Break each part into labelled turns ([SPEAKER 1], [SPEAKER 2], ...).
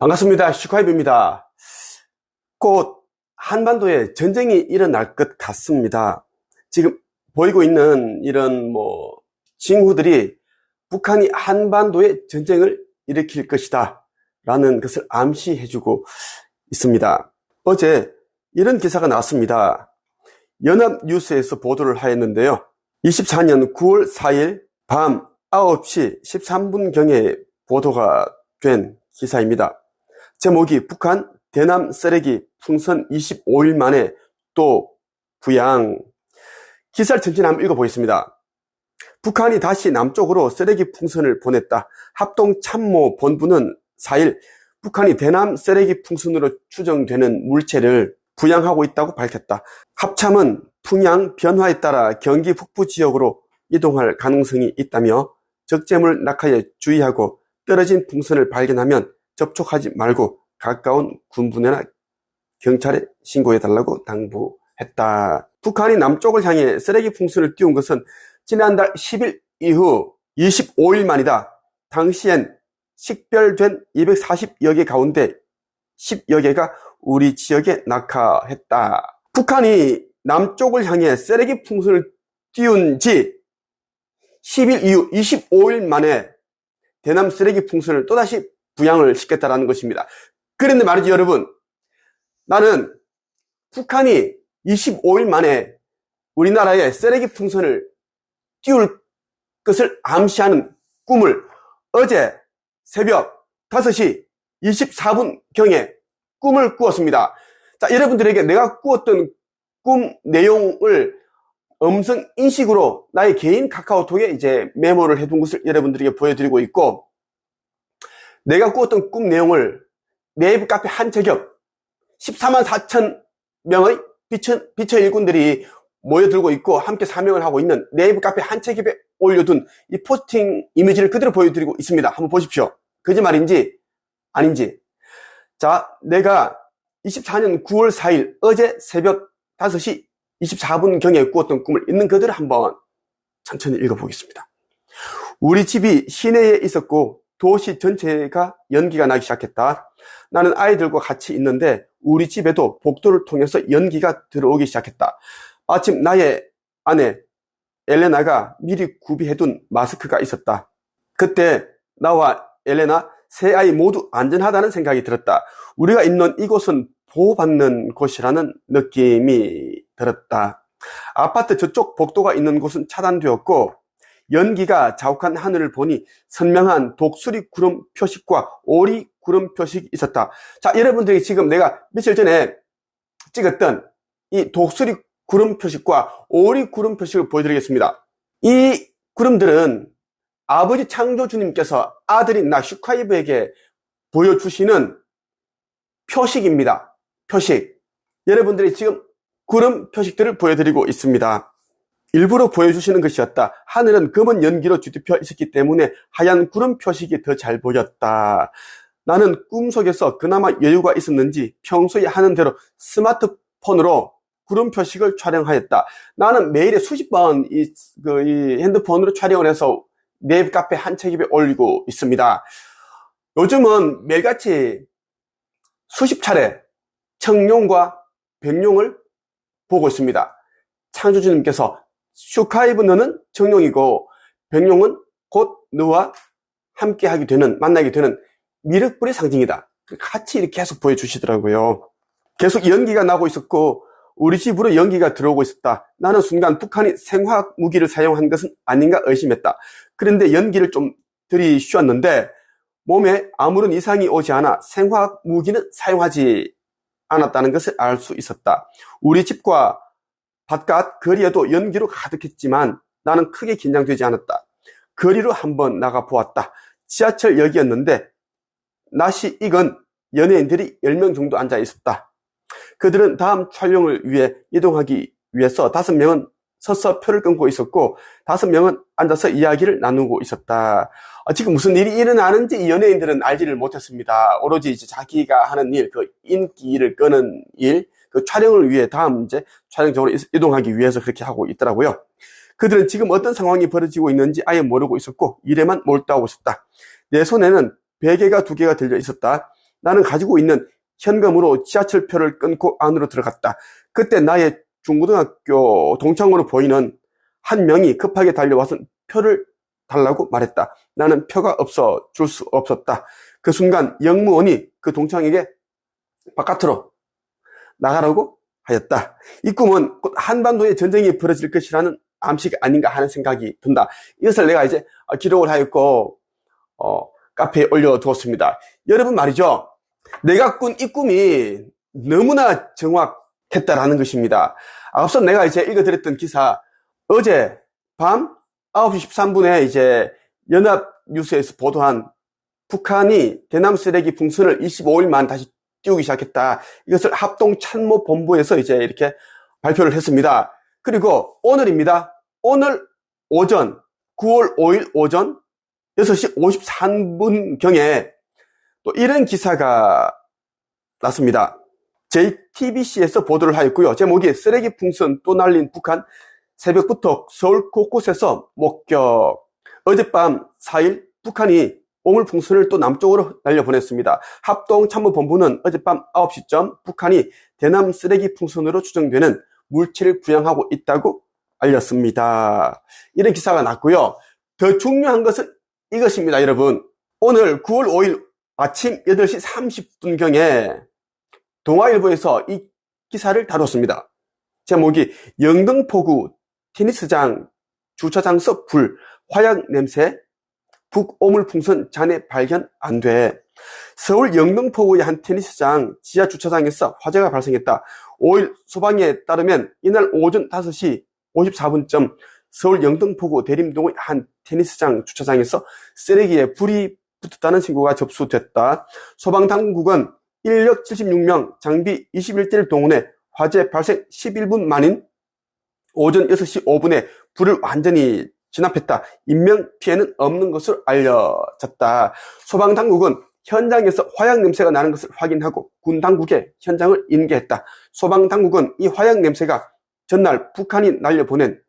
[SPEAKER 1] 반갑습니다. 슈카이브입니다. 곧 한반도에 전쟁이 일어날 것 같습니다. 지금 보이고 있는 이런 징후들이 북한이 한반도에 전쟁을 일으킬 것이다 라는 것을 암시해주고 있습니다. 어제 이런 기사가 나왔습니다. 연합뉴스에서 보도를 하였는데요. 24년 9월 4일 밤 9시 13분경에 보도가 된 기사입니다. 제목이 북한 대남 쓰레기 풍선 25일 만에 또 부양. 기사를 전체를 한번 읽어보겠습니다. 북한이 다시 남쪽으로 쓰레기 풍선을 보냈다. 합동참모본부는 4일 북한이 대남 쓰레기 풍선으로 추정되는 물체를 부양하고 있다고 밝혔다. 합참은 풍향 변화에 따라 경기 북부 지역으로 이동할 가능성이 있다며 적재물 낙하에 주의하고 떨어진 풍선을 발견하면 접촉하지 말고 가까운 군부대나 경찰에 신고해달라고 당부했다. 북한이 남쪽을 향해 쓰레기 풍선을 띄운 것은 지난달 10일 이후 25일 만이다. 당시엔 식별된 240여 개 가운데 10여 개가 우리 지역에 낙하했다. 북한이 남쪽을 향해 쓰레기 풍선을 띄운 지 10일 이후 25일 만에 대남 쓰레기 풍선을 또다시 부양을 시켰다는 것입니다. 그런데 말이죠, 여러분. 나는 북한이 25일 만에 우리나라에 쓰레기 풍선을 띄울 것을 암시하는 꿈을 어제 새벽 5시 24분경에 꿈을 꾸었습니다. 자, 여러분들에게 내가 꾸었던 꿈 내용을 음성 인식으로 나의 개인 카카오톡에 이제 메모를 해둔 것을 여러분들에게 보여드리고 있고, 내가 꾸었던 꿈 내용을 네이버 카페 한 책엽 14만 4천 명의 비처 일꾼들이 모여들고 있고 함께 사명을 하고 있는 네이버 카페 한 책엽에 올려둔 이 포스팅 이미지를 그대로 보여드리고 있습니다. 한번 보십시오. 거짓말인지 아닌지. 자, 내가 24년 9월 4일 어제 새벽 5시 24분경에 꾸었던 꿈을 있는 그대로 한번 천천히 읽어보겠습니다. 우리 집이 시내에 있었고 도시 전체가 연기가 나기 시작했다. 나는 아이들과 같이 있는데 우리 집에도 복도를 통해서 연기가 들어오기 시작했다. 마침 나의 아내 엘레나가 미리 구비해둔 마스크가 있었다. 그때 나와 엘레나 세 아이 모두 안전하다는 생각이 들었다. 우리가 있는 이곳은 보호받는 곳이라는 느낌이 들었다. 아파트 저쪽 복도가 있는 곳은 차단되었고 연기가 자욱한 하늘을 보니 선명한 독수리 구름 표식과 오리 구름 표식이 있었다. 자, 여러분들이 지금 내가 며칠 전에 찍었던 이 독수리 구름 표식과 오리 구름 표식을 보여드리겠습니다. 이 구름들은 아버지 창조주님께서 아들인 나 슈카이브에게 보여주시는 표식입니다. 표식. 여러분들이 지금 구름 표식들을 보여드리고 있습니다. 일부러 보여주시는 것이었다. 하늘은 검은 연기로 뒤덮여 있었기 때문에 하얀 구름 표식이 더 잘 보였다. 나는 꿈속에서 그나마 여유가 있었는지 평소에 하는 대로 스마트폰으로 구름 표식을 촬영하였다. 나는 매일에 수십 번 이 핸드폰으로 촬영을 해서 네이버 카페 한 책입에 올리고 있습니다. 요즘은 매일같이 수십 차례 청룡과 백룡을 보고 있습니다. 창조주님께서 슈카이브 너는 청룡이고 백룡은 곧 너와 함께하게 되는, 만나게 되는 미륵불의 상징이다. 같이 이렇게 계속 보여주시더라고요. 계속 연기가 나고 있었고 우리 집으로 연기가 들어오고 있었다. 나는 순간 북한이 생화학 무기를 사용한 것은 아닌가 의심했다. 그런데 연기를 좀 들이쉬었는데 몸에 아무런 이상이 오지 않아 생화학 무기는 사용하지 않았다는 것을 알 수 있었다. 우리 집과 바깥 거리에도 연기로 가득했지만 나는 크게 긴장되지 않았다. 거리로 한번 나가 보았다. 지하철역이었는데 낮이 익은 연예인들이 10명 정도 앉아 있었다. 그들은 다음 촬영을 위해 이동하기 위해서 5명은 서서 표를 끊고 있었고 5명은 앉아서 이야기를 나누고 있었다. 지금 무슨 일이 일어나는지 이 연예인들은 알지를 못했습니다. 오로지 이제 자기가 하는 일, 그 인기를 끄는 일, 그 촬영을 위해 다음 이제 촬영장으로 이동하기 위해서 그렇게 하고 있더라고요. 그들은 지금 어떤 상황이 벌어지고 있는지 아예 모르고 있었고 일에만 몰두하고 있었다. 내 손에는 베개가 2개가 들려 있었다. 나는 가지고 있는 현금으로 지하철표를 끊고 안으로 들어갔다. 그때 나의 중고등학교 동창으로 보이는 한 명이 급하게 달려와서 표를 달라고 말했다. 나는 표가 없어 줄 수 없었다. 그 순간 영무원이 그 동창에게 바깥으로 나가라고 하였다. 이 꿈은 곧 한반도에 전쟁이 벌어질 것이라는 암시가 아닌가 하는 생각이 든다. 이것을 내가 이제 기록을 하였고 카페에 올려두었습니다. 여러분 말이죠, 내가 꾼 이 꿈이 너무나 정확했다라는 것입니다. 앞서 내가 이제 읽어드렸던 기사, 어제 밤 9시 13분에 이제 연합뉴스에서 보도한 북한이 대남 쓰레기 풍선을 25일 만 다시 띄우기 시작했다. 이것을 합동참모본부에서 이제 이렇게 발표를 했습니다. 그리고 오늘입니다. 오늘 오전, 9월 5일 오전 6시 53분경에 또 이런 기사가 났습니다. JTBC에서 보도를 하였고요. 제목이 쓰레기 풍선 또 날린 북한, 새벽부터 서울 곳곳에서 목격. 어젯밤 4일 북한이 오물풍선을 또 남쪽으로 날려보냈습니다. 합동참모본부는 어젯밤 9시쯤 북한이 대남 쓰레기 풍선으로 추정되는 물체를 부양하고 있다고 알렸습니다. 이런 기사가 났고요. 더 중요한 것은 이것입니다, 여러분. 오늘 9월 5일 아침 8시 30분경에 동아일보에서 이 기사를 다뤘습니다. 제목이 영등포구 테니스장 주차장서 불, 화약 냄새, 북오물풍선 잔해 발견 안 돼. 서울 영등포구의 한 테니스장 지하 주차장에서 화재가 발생했다. 5일 소방에 따르면 이날 오전 5시 54분쯤 서울 영등포구 대림동의 한 테니스장 주차장에서 쓰레기에 불이 붙었다는 신고가 접수됐다. 소방당국은 인력 76명, 장비 21대를 동원해 화재 발생 11분 만인 오전 6시 5분에 불을 완전히 진압했다. 인명피해는 없는 것으로 알려졌다. 소방당국은 현장에서 화약 냄새가 나는 것을 확인하고 군 당국에 현장을 인계했다. 소방당국은 이 화약 냄새가 전날 북한이 날려보낸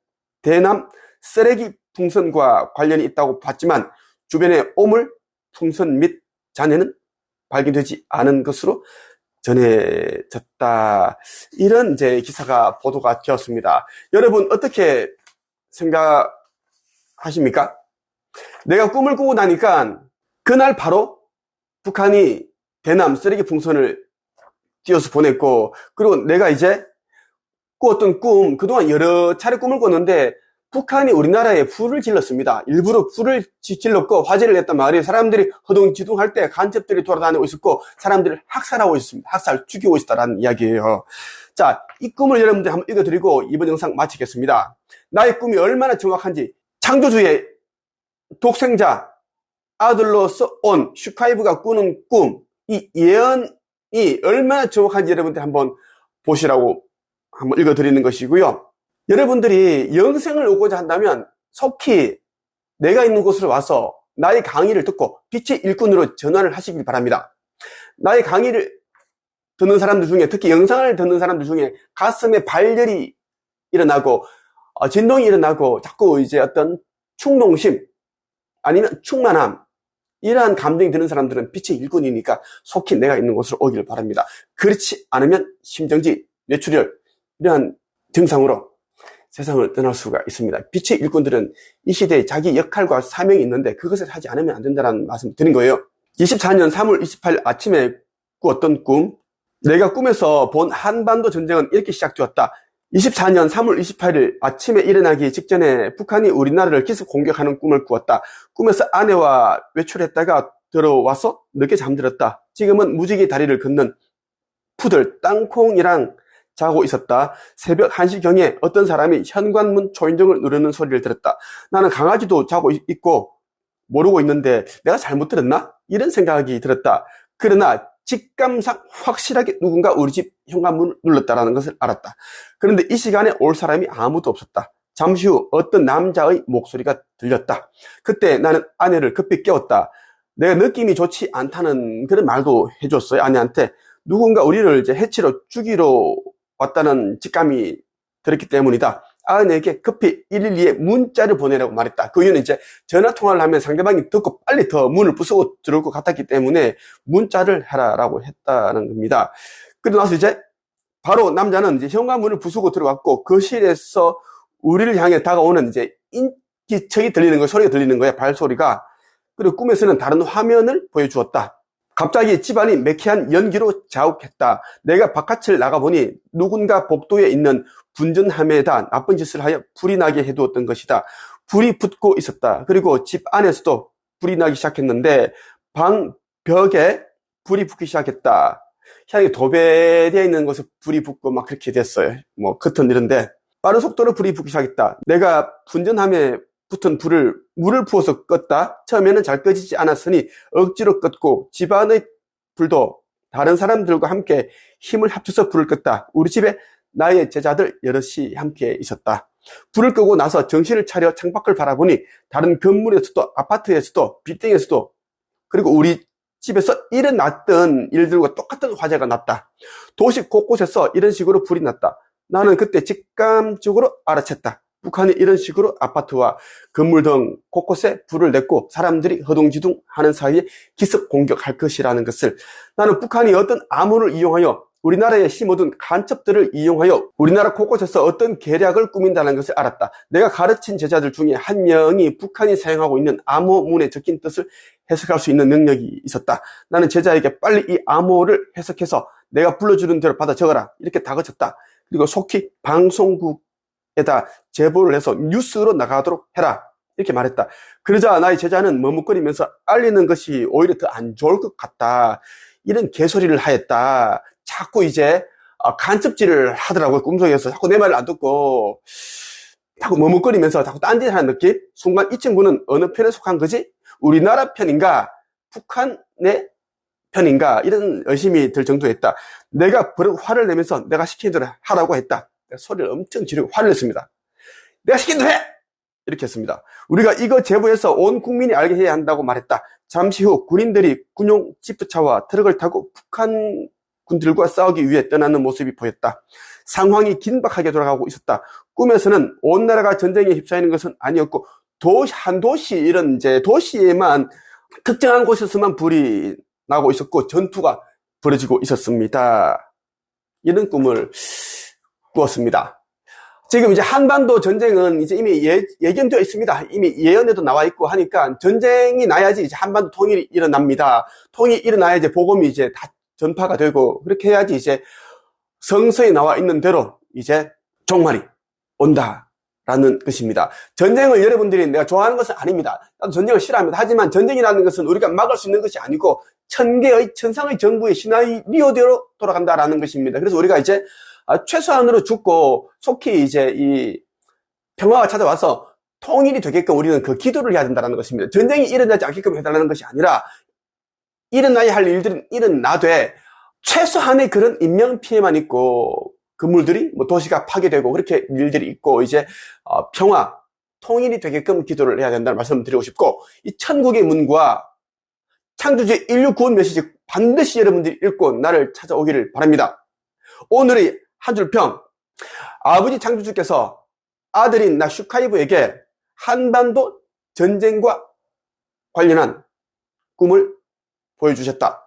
[SPEAKER 1] 대남 쓰레기 풍선과 관련이 있다고 봤지만 주변에 오물, 풍선 및 잔해는 발견되지 않은 것으로 전해졌다. 이런 이제 기사가 보도가 되었습니다. 여러분 어떻게 생각하십니까? 내가 꿈을 꾸고 나니까 그날 바로 북한이 대남 쓰레기 풍선을 띄워서 보냈고, 그리고 내가 이제 꾸었던 꿈, 그동안 여러 차례 꿈을 꿨는데 북한이 우리나라에 불을 질렀습니다. 일부러 불을 질렀고 화재를 냈단 말이에요. 사람들이 허둥지둥할 때 간첩들이 돌아다니고 있었고 사람들을 학살하고 있습니다. 학살, 죽이고 있다라는 이야기예요. 자, 이 꿈을 여러분들 한번 읽어드리고 이번 영상 마치겠습니다. 나의 꿈이 얼마나 정확한지, 창조주의 독생자 아들로서 온 슈카이브가 꾸는 꿈, 이 예언이 얼마나 정확한지 여러분들 한번 보시라고 한번 읽어드리는 것이고요. 여러분들이 영생을 얻고자 한다면 속히 내가 있는 곳으로 와서 나의 강의를 듣고 빛의 일꾼으로 전환을 하시길 바랍니다. 나의 강의를 듣는 사람들 중에, 특히 영상을 듣는 사람들 중에 가슴에 발열이 일어나고 진동이 일어나고 자꾸 이제 어떤 충동심 아니면 충만함, 이러한 감정이 드는 사람들은 빛의 일꾼이니까 속히 내가 있는 곳으로 오기를 바랍니다. 그렇지 않으면 심정지, 뇌출혈, 이러한 증상으로 세상을 떠날 수가 있습니다. 빛의 일꾼들은 이 시대에 자기 역할과 사명이 있는데 그것을 하지 않으면 안 된다는 말씀 드린 거예요. 24년 3월 28일 아침에 꾸었던 꿈, 내가 꿈에서 본 한반도 전쟁은 이렇게 시작되었다. 24년 3월 28일 아침에 일어나기 직전에 북한이 우리나라를 기습 공격하는 꿈을 꾸었다. 꿈에서 아내와 외출했다가 들어와서 늦게 잠들었다. 지금은 무지개 다리를 걷는 푸들 땅콩이랑 자고 있었다. 새벽 1시경에 어떤 사람이 현관문 초인종을 누르는 소리를 들었다. 나는 강아지도 자고 있고 모르고 있는데 내가 잘못 들었나? 이런 생각이 들었다. 그러나 직감상 확실하게 누군가 우리 집 현관문을 눌렀다는 것을 알았다. 그런데 이 시간에 올 사람이 아무도 없었다. 잠시 후 어떤 남자의 목소리가 들렸다. 그때 나는 아내를 급히 깨웠다. 내가 느낌이 좋지 않다는 그런 말도 해줬어요. 아내한테. 누군가 우리를 이제 해치러 죽이러 왔다는 직감이 들었기 때문이다. 아내에게 급히 112에 문자를 보내라고 말했다. 그 이유는 이제 전화 통화를 하면 상대방이 듣고 빨리 더 문을 부수고 들어올 것 같았기 때문에 문자를 해라라고 했다는 겁니다. 그러고 나서 이제 바로 남자는 이제 현관문을 부수고 들어갔고 거실에서 우리를 향해 다가오는 이제 인기척이 들리는 거야. 소리가 들리는 거야. 발소리가. 그리고 꿈에서는 다른 화면을 보여주었다. 갑자기 집안이 매캐한 연기로 자욱했다. 내가 바깥을 나가보니 누군가 복도에 있는 분전함에다 나쁜 짓을 하여 불이 나게 해두었던 것이다. 불이 붙고 있었다. 그리고 집 안에서도 불이 나기 시작했는데 방 벽에 불이 붙기 시작했다. 향이 도배되어 있는 곳에 불이 붙고 막 그렇게 됐어요. 뭐 커튼 이런데 빠른 속도로 불이 붙기 시작했다. 내가 분전함에 붙은 불을 물을 부어서 껐다. 처음에는 잘 꺼지지 않았으니 억지로 껐고 집안의 불도 다른 사람들과 함께 힘을 합쳐서 불을 껐다. 우리 집에 나의 제자들 여럿이 함께 있었다. 불을 끄고 나서 정신을 차려 창밖을 바라보니 다른 건물에서도 아파트에서도 빌딩에서도 그리고 우리 집에서 일어났던 일들과 똑같은 화재가 났다. 도시 곳곳에서 이런 식으로 불이 났다. 나는 그때 직감적으로 알아챘다. 북한이 이런 식으로 아파트와 건물 등 곳곳에 불을 냈고 사람들이 허둥지둥 하는 사이에 기습 공격할 것이라는 것을. 나는 북한이 어떤 암호를 이용하여 우리나라에 심어둔 간첩들을 이용하여 우리나라 곳곳에서 어떤 계략을 꾸민다는 것을 알았다. 내가 가르친 제자들 중에 한 명이 북한이 사용하고 있는 암호문에 적힌 뜻을 해석할 수 있는 능력이 있었다. 나는 제자에게 빨리 이 암호를 해석해서 내가 불러주는 대로 받아 적어라. 이렇게 다그쳤다. 그리고 속히 방송국에다 제보를 해서 뉴스로 나가도록 해라. 이렇게 말했다. 그러자 나의 제자는 머뭇거리면서 알리는 것이 오히려 더 안 좋을 것 같다. 이런 개소리를 하였다. 자꾸 이제 간첩질을 하더라고요. 꿈속에서 자꾸 내 말을 안 듣고 자꾸 머뭇거리면서 자꾸 딴짓하는 느낌. 순간 이 친구는 어느 편에 속한 거지? 우리나라 편인가? 북한의 편인가? 이런 의심이 들 정도였다. 내가 버럭 화를 내면서 내가 시킨 대로 하라고 했다. 소리를 엄청 지르고 화를 냈습니다. 내가 시킨 대로 해! 이렇게 했습니다. 우리가 이거 제보해서 온 국민이 알게 해야 한다고 말했다. 잠시 후 군인들이 군용 지프차와 트럭을 타고 북한 군들과 싸우기 위해 떠나는 모습이 보였다. 상황이 긴박하게 돌아가고 있었다. 꿈에서는 온 나라가 전쟁에 휩싸이는 것은 아니었고 한 도시 이런 이제 도시에만 특정한 곳에서만 불이 나고 있었고 전투가 벌어지고 있었습니다. 이런 꿈을 꾸었습니다. 지금 이제 한반도 전쟁은 이제 이미 예견되어 있습니다. 이미 예언에도 나와 있고 하니까 전쟁이 나야지 이제 한반도 통일이 일어납니다. 통일이 일어나야 이제 복음이 이제 다 전파가 되고 그렇게 해야지 이제 성서에 나와 있는 대로 이제 종말이 온다라는 것입니다. 전쟁을 여러분들이 내가 좋아하는 것은 아닙니다. 나도 전쟁을 싫어합니다. 하지만 전쟁이라는 것은 우리가 막을 수 있는 것이 아니고 천상의 정부의 시나리오대로 돌아간다라는 것입니다. 그래서 우리가 이제 최소한으로 죽고 속히 이제 이 평화가 찾아와서 통일이 되게끔 우리는 그 기도를 해야 된다는 것입니다. 전쟁이 일어나지 않게끔 해달라는 것이 아니라 일어나야 할 일들은 일어나되 최소한의 그런 인명피해만 있고 건물들이 뭐 도시가 파괴되고 그렇게 일들이 있고 이제 평화, 통일이 되게끔 기도를 해야 된다는 말씀을 드리고 싶고 이 천국의 문과 창조주의 인류 구원 메시지 반드시 여러분들이 읽고 나를 찾아오기를 바랍니다. 오늘의 한 줄 평. 아버지 창조주께서 아들인 나 슈카이브에게 한반도 전쟁과 관련한 꿈을 보여주셨다.